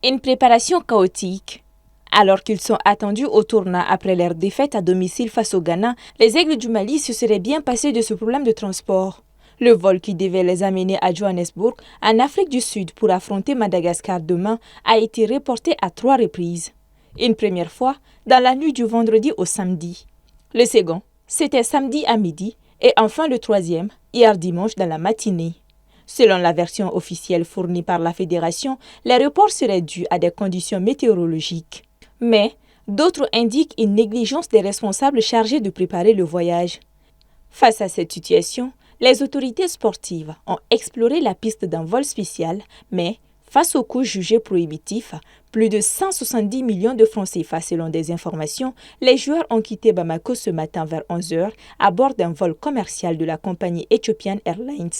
Une préparation chaotique. Alors qu'ils sont attendus au tournant après leur défaite à domicile face au Ghana, les Aigles du Mali se seraient bien passés de ce problème de transport. Le vol qui devait les amener à Johannesburg, en Afrique du Sud, pour affronter Madagascar demain, a été reporté à 3 reprises. Une première fois, dans la nuit du vendredi au samedi. Le second, c'était samedi à midi, et enfin le troisième, hier dimanche dans la matinée. Selon la version officielle fournie par la Fédération, les reports seraient dus à des conditions météorologiques. Mais d'autres indiquent une négligence des responsables chargés de préparer le voyage. Face à cette situation, les autorités sportives ont exploré la piste d'un vol spécial, mais face au coût jugé prohibitif, plus de 170 millions de francs CFA selon des informations, les joueurs ont quitté Bamako ce matin vers 11h à bord d'un vol commercial de la compagnie Ethiopian Airlines.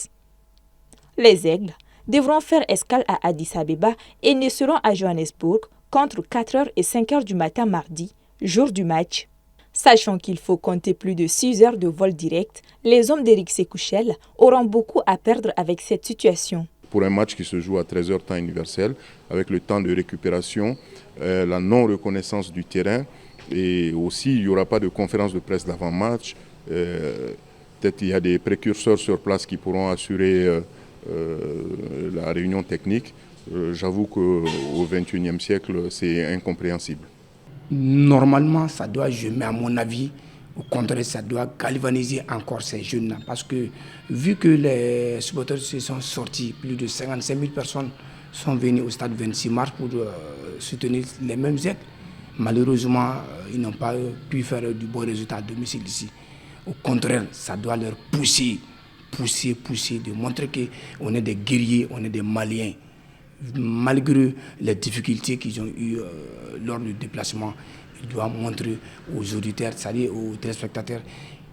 Les Aigles devront faire escale à Addis Abeba et ne seront à Johannesburg qu'entre 4h et 5h du matin mardi, jour du match. Sachant qu'il faut compter plus de 6 heures de vol direct, les hommes d'Éric Sékouchel auront beaucoup à perdre avec cette situation. Pour un match qui se joue à 13h temps universel, avec le temps de récupération, la non-reconnaissance du terrain, et aussi il n'y aura pas de conférence de presse d'avant-match. Peut-être il y a des précurseurs sur place qui pourront assurer la réunion technique. J'avoue qu'au XXIe siècle, c'est incompréhensible. Normalement, ça doit, à mon avis, au contraire, ça doit galvaniser encore ces jeunes-là. Parce que vu que les supporters se sont sortis, plus de 55 000 personnes sont venues au stade 26 mars pour soutenir les mêmes Aigles. Malheureusement, ils n'ont pas pu faire du bon résultat à domicile ici. Au contraire, ça doit leur pousser, de montrer qu'on est des guerriers, on est des Maliens. Malgré les difficultés qu'ils ont eues lors du déplacement, ils doivent montrer aux auditeurs, c'est-à-dire aux téléspectateurs,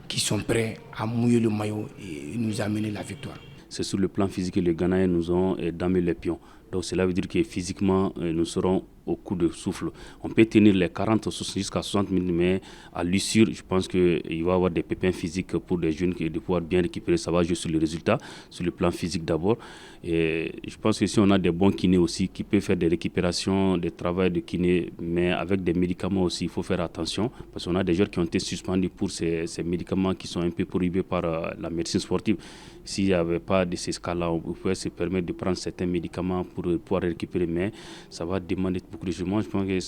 qui sont prêts à mouiller le maillot et nous amener la victoire. C'est sur le plan physique que les Ghanéens nous ont damé les pions. Donc cela veut dire que physiquement, nous serons au coup de souffle. On peut tenir les 40 jusqu'à 60 minutes, mais à l'issue, je pense qu'il va y avoir des pépins physiques pour les jeunes qui de pouvoir bien récupérer. Ça va jouer sur le résultat, sur le plan physique d'abord. Et je pense que si on a des bons kinés aussi qui peuvent faire des récupérations, des travaux de kiné, mais avec des médicaments aussi, il faut faire attention parce qu'on a des joueurs qui ont été suspendus pour ces médicaments qui sont un peu prohibés par la médecine sportive. S'il n'y avait pas de ces cas-là, on pouvait se permettre de prendre certains médicaments pour pouvoir récupérer, mais ça va demander beaucoup de choses. Moi, je pense que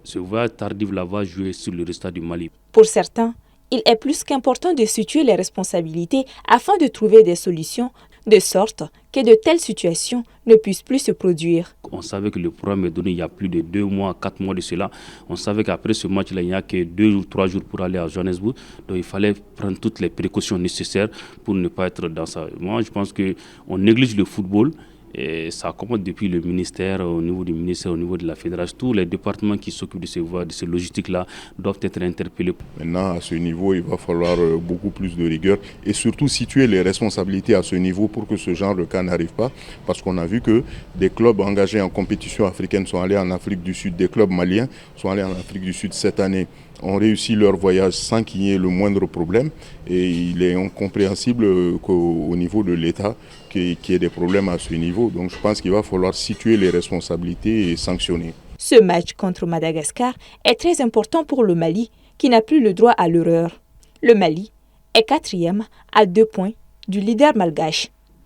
ce voyage tardif-là va jouer sur le résultat du Mali. Pour certains, il est plus qu'important de situer les responsabilités afin de trouver des solutions, de sorte que de telles situations ne puissent plus se produire. On savait que le programme est donné il y a plus de 2 mois, 4 mois de cela. On savait qu'après ce match-là, il n'y a que 2 ou 3 jours pour aller à Johannesburg. Donc il fallait prendre toutes les précautions nécessaires pour ne pas être dans ça. Moi, je pense qu'on néglige le football. Et ça commence depuis le ministère, au niveau du ministère, au niveau de la fédération. Tous les départements qui s'occupent de ces logistiques-là doivent être interpellés. Maintenant, à ce niveau, il va falloir beaucoup plus de rigueur et surtout situer les responsabilités à ce niveau pour que ce genre de cas n'arrive pas. Parce qu'on a vu que des clubs engagés en compétition africaine sont allés en Afrique du Sud, des clubs maliens sont allés en Afrique du Sud cette année, ont réussi leur voyage sans qu'il y ait le moindre problème. Et il est incompréhensible qu'au niveau de l'État, qu'il y ait des problèmes à ce niveau. Donc je pense qu'il va falloir situer les responsabilités et sanctionner. Ce match contre Madagascar est très important pour le Mali, qui n'a plus le droit à l'erreur. Le Mali est 4e à 2 points du leader malgache.